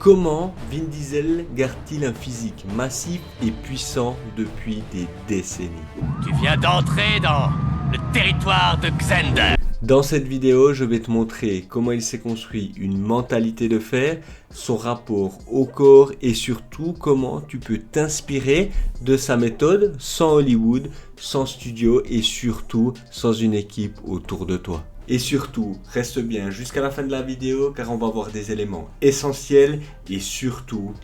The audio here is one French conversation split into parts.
Comment Vin Diesel garde-t-il un physique massif et puissant depuis des décennies? Tu viens d'entrer dans le territoire de Xander. Dans cette vidéo, je vais te montrer comment il s'est construit une mentalité de fer, son rapport au corps et surtout comment tu peux t'inspirer de sa méthode sans Hollywood, sans studio et surtout sans une équipe autour de toi. Et surtout, reste bien jusqu'à la fin de la vidéo car on va voir des éléments essentiels et surtout,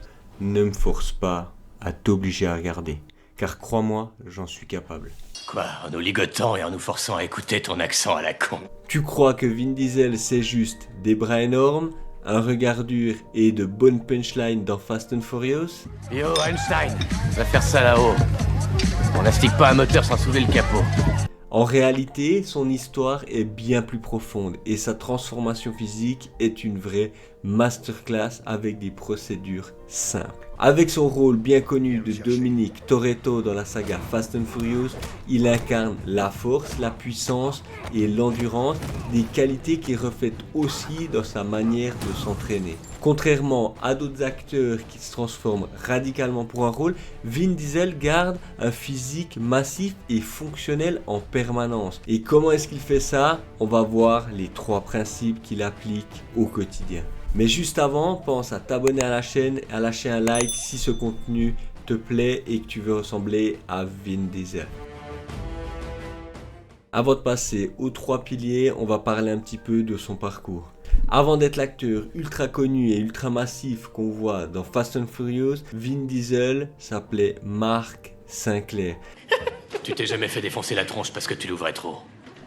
ne me force pas à t'obliger à regarder car crois-moi, j'en suis capable. Quoi, en nous ligotant et en nous forçant à écouter ton accent à la con? Tu crois que Vin Diesel c'est juste des bras énormes, un regard dur et de bonnes punchlines dans Fast and Furious? Yo, Einstein, va faire ça là-haut. On n'astique pas un moteur sans soulever le capot. En réalité, son histoire est bien plus profonde et sa transformation physique est une vraie masterclass avec des procédures simples. Avec son rôle bien connu de Dominic Toretto dans la saga Fast and Furious, il incarne la force, la puissance et l'endurance, des qualités qu'il reflète aussi dans sa manière de s'entraîner. Contrairement à d'autres acteurs qui se transforment radicalement pour un rôle, Vin Diesel garde un physique massif et fonctionnel en permanence. Et comment est-ce qu'il fait ça? On va voir les 3 principes qu'il applique au quotidien. Mais juste avant, pense à t'abonner à la chaîne et à lâcher un like si ce contenu te plaît et que tu veux ressembler à Vin Diesel. Avant de passer aux 3 piliers, on va parler un petit peu de son parcours. Avant d'être l'acteur ultra connu et ultra massif qu'on voit dans Fast and Furious, Vin Diesel s'appelait Mark Sinclair. Tu t'es jamais fait défoncer la tronche parce que tu l'ouvrais trop.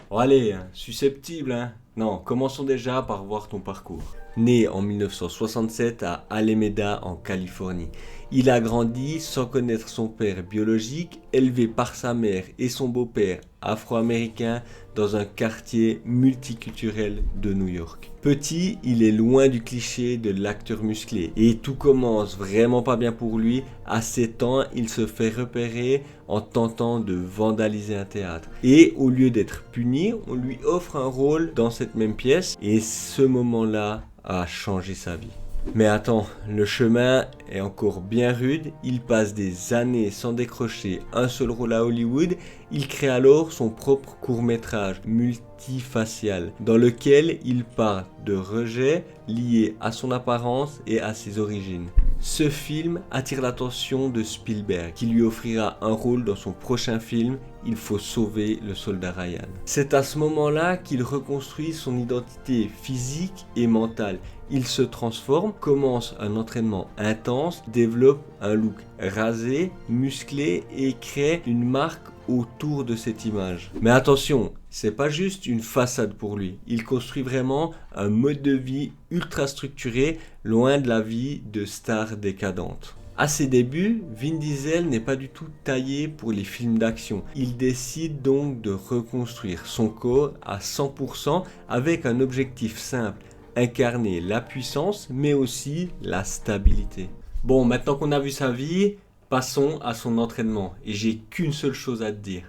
Oh allez, susceptible hein. Non, commençons déjà par voir ton parcours. Né en 1967 à Alameda en Californie, il a grandi sans connaître son père biologique, élevé par sa mère et son beau-père afro-américain dans un quartier multiculturel de New York. Petit, il est loin du cliché de l'acteur musclé et tout commence vraiment pas bien pour lui. À 7 ans, il se fait repérer en tentant de vandaliser un théâtre. Et au lieu d'être puni, on lui offre un rôle dans cette même pièce et ce moment-là a changé sa vie. Mais attends, le chemin est encore bien rude, il passe des années sans décrocher un seul rôle à Hollywood, il crée alors son propre court-métrage multifacial dans lequel il parle de rejet lié à son apparence et à ses origines. Ce film attire l'attention de Spielberg qui lui offrira un rôle dans son prochain film Il faut sauver le soldat Ryan. C'est à ce moment-là qu'il reconstruit son identité physique et mentale. Il se transforme, commence un entraînement intense, développe un look rasé, musclé et crée une marque autour de cette image. Mais attention, c'est pas juste une façade pour lui. Il construit vraiment un mode de vie ultra structuré, loin de la vie de star décadente. À ses débuts, Vin Diesel n'est pas du tout taillé pour les films d'action. Il décide donc de reconstruire son corps à 100% avec un objectif simple, incarner la puissance mais aussi la stabilité. Bon, maintenant qu'on a vu sa vie, passons à son entraînement et j'ai qu'une seule chose à te dire.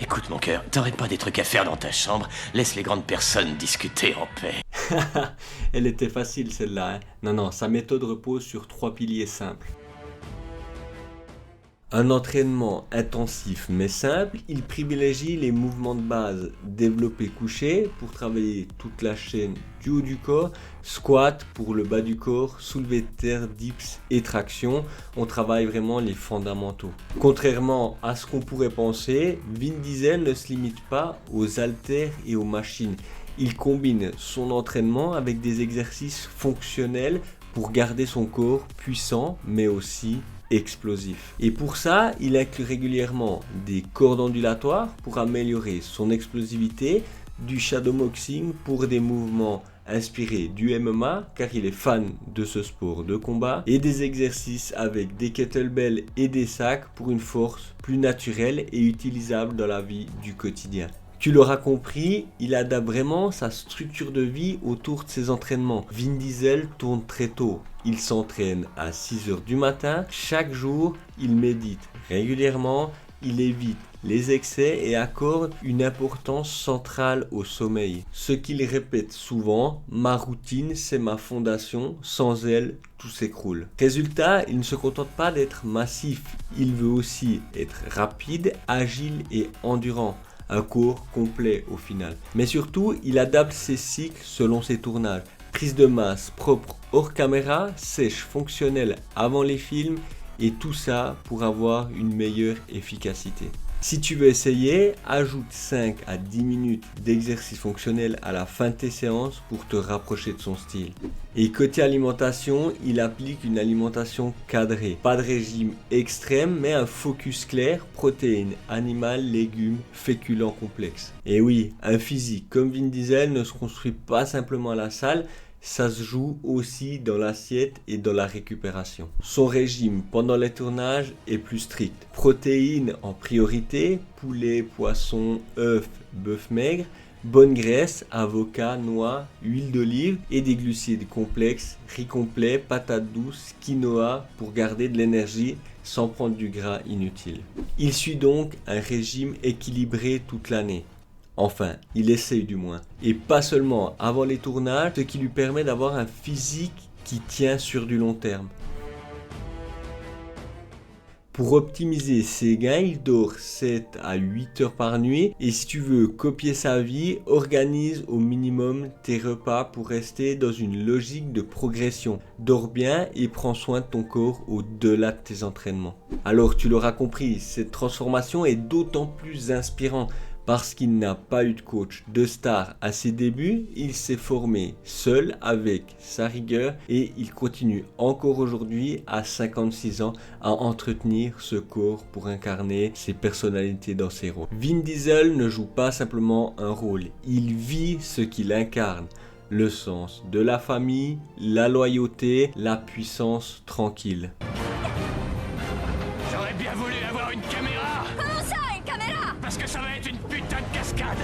Écoute mon cœur, t'aurais pas des trucs à faire dans ta chambre? Laisse les grandes personnes discuter en paix. Elle était facile celle-là, hein? Non, sa méthode repose sur 3 piliers simples. Un entraînement intensif mais simple, il privilégie les mouvements de base développé couché pour travailler toute la chaîne du haut du corps, squat pour le bas du corps, soulevé de terre, dips et traction. On travaille vraiment les fondamentaux. Contrairement à ce qu'on pourrait penser, Vin Diesel ne se limite pas aux haltères et aux machines. Il combine son entraînement avec des exercices fonctionnels pour garder son corps puissant mais aussi explosif. Et pour ça, il inclut régulièrement des cordes ondulatoires pour améliorer son explosivité, du shadowboxing pour des mouvements inspirés du MMA car il est fan de ce sport de combat et des exercices avec des kettlebells et des sacs pour une force plus naturelle et utilisable dans la vie du quotidien. Tu l'auras compris, il adapte vraiment sa structure de vie autour de ses entraînements. Vin Diesel tourne très tôt. Il s'entraîne à 6 h du matin. Chaque jour, il médite régulièrement. Il évite les excès et accorde une importance centrale au sommeil. Ce qu'il répète souvent, ma routine c'est ma fondation, sans elle tout s'écroule. Résultat, il ne se contente pas d'être massif, il veut aussi être rapide, agile et endurant. Un corps complet au final. Mais surtout, il adapte ses cycles selon ses tournages. Prise de masse propre hors caméra, sèche fonctionnelle avant les films et tout ça pour avoir une meilleure efficacité. Si tu veux essayer, ajoute 5 à 10 minutes d'exercice fonctionnel à la fin de tes séances pour te rapprocher de son style. Et côté alimentation, il applique une alimentation cadrée. Pas de régime extrême, mais un focus clair, protéines, animales, légumes, féculents complexes. Et oui, un physique comme Vin Diesel ne se construit pas simplement à la salle, ça se joue aussi dans l'assiette et dans la récupération. Son régime pendant les tournages est plus strict. Protéines en priorité, poulet, poisson, œufs, bœuf maigre, bonne graisse, avocat, noix, huile d'olive et des glucides complexes, riz complet, patates douces, quinoa pour garder de l'énergie sans prendre du gras inutile. Il suit donc un régime équilibré toute l'année. Enfin, il essaye du moins. Et pas seulement avant les tournages, ce qui lui permet d'avoir un physique qui tient sur du long terme. Pour optimiser ses gains, il dort 7 à 8 heures par nuit. Et si tu veux copier sa vie, organise au minimum tes repas pour rester dans une logique de progression. Dors bien et prends soin de ton corps au-delà de tes entraînements. Alors tu l'auras compris, cette transformation est d'autant plus inspirante. Parce qu'il n'a pas eu de coach, de star à ses débuts, il s'est formé seul avec sa rigueur et il continue encore aujourd'hui à 56 ans à entretenir ce corps pour incarner ses personnalités dans ses rôles. Vin Diesel ne joue pas simplement un rôle, il vit ce qu'il incarne. Le sens de la famille, la loyauté, la puissance tranquille. J'aurais bien voulu avoir une caméra. Comment ça, une caméra? Parce que ça va être une putain de cascade.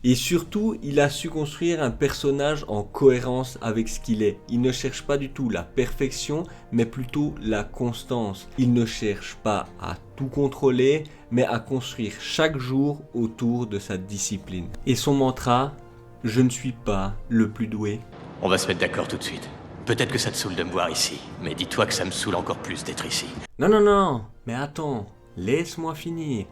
Et surtout, il a su construire un personnage en cohérence avec ce qu'il est. Il ne cherche pas du tout la perfection, mais plutôt la constance. Il ne cherche pas à tout contrôler, mais à construire chaque jour autour de sa discipline. Et son mantra, je ne suis pas le plus doué. On va se mettre d'accord tout de suite. Peut-être que ça te saoule de me voir ici, mais dis-toi que ça me saoule encore plus d'être ici. Non, mais attends, laisse-moi finir.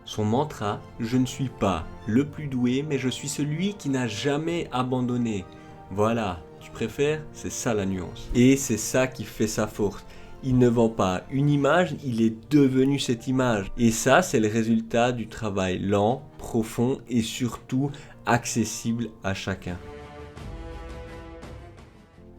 Son mantra, je ne suis pas le plus doué, mais je suis celui qui n'a jamais abandonné. Voilà, tu préfères? C'est ça la nuance. Et c'est ça qui fait sa force. Il ne vend pas une image, il est devenu cette image. Et ça, c'est le résultat du travail lent, profond et surtout accessible à chacun.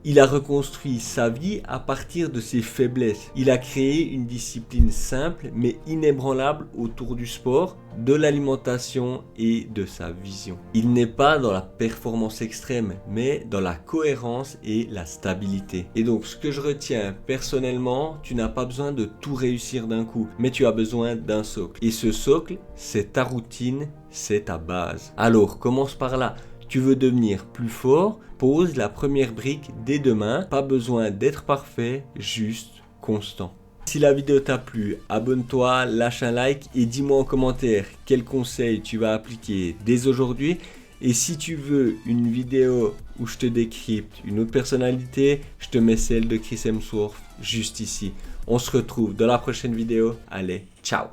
Il a reconstruit sa vie à partir de ses faiblesses. Il a créé une discipline simple mais inébranlable autour du sport, de l'alimentation et de sa vision. Il n'est pas dans la performance extrême mais dans la cohérence et la stabilité. Et donc ce que je retiens personnellement, tu n'as pas besoin de tout réussir d'un coup, mais tu as besoin d'un socle. Et ce socle, c'est ta routine, c'est ta base. Alors commence par là. Tu veux devenir plus fort, pose la première brique dès demain. Pas besoin d'être parfait, juste constant. Si la vidéo t'a plu, abonne-toi, lâche un like et dis-moi en commentaire quels conseils tu vas appliquer dès aujourd'hui. Et si tu veux une vidéo où je te décrypte une autre personnalité, je te mets celle de Chris Hemsworth juste ici. On se retrouve dans la prochaine vidéo. Allez, ciao!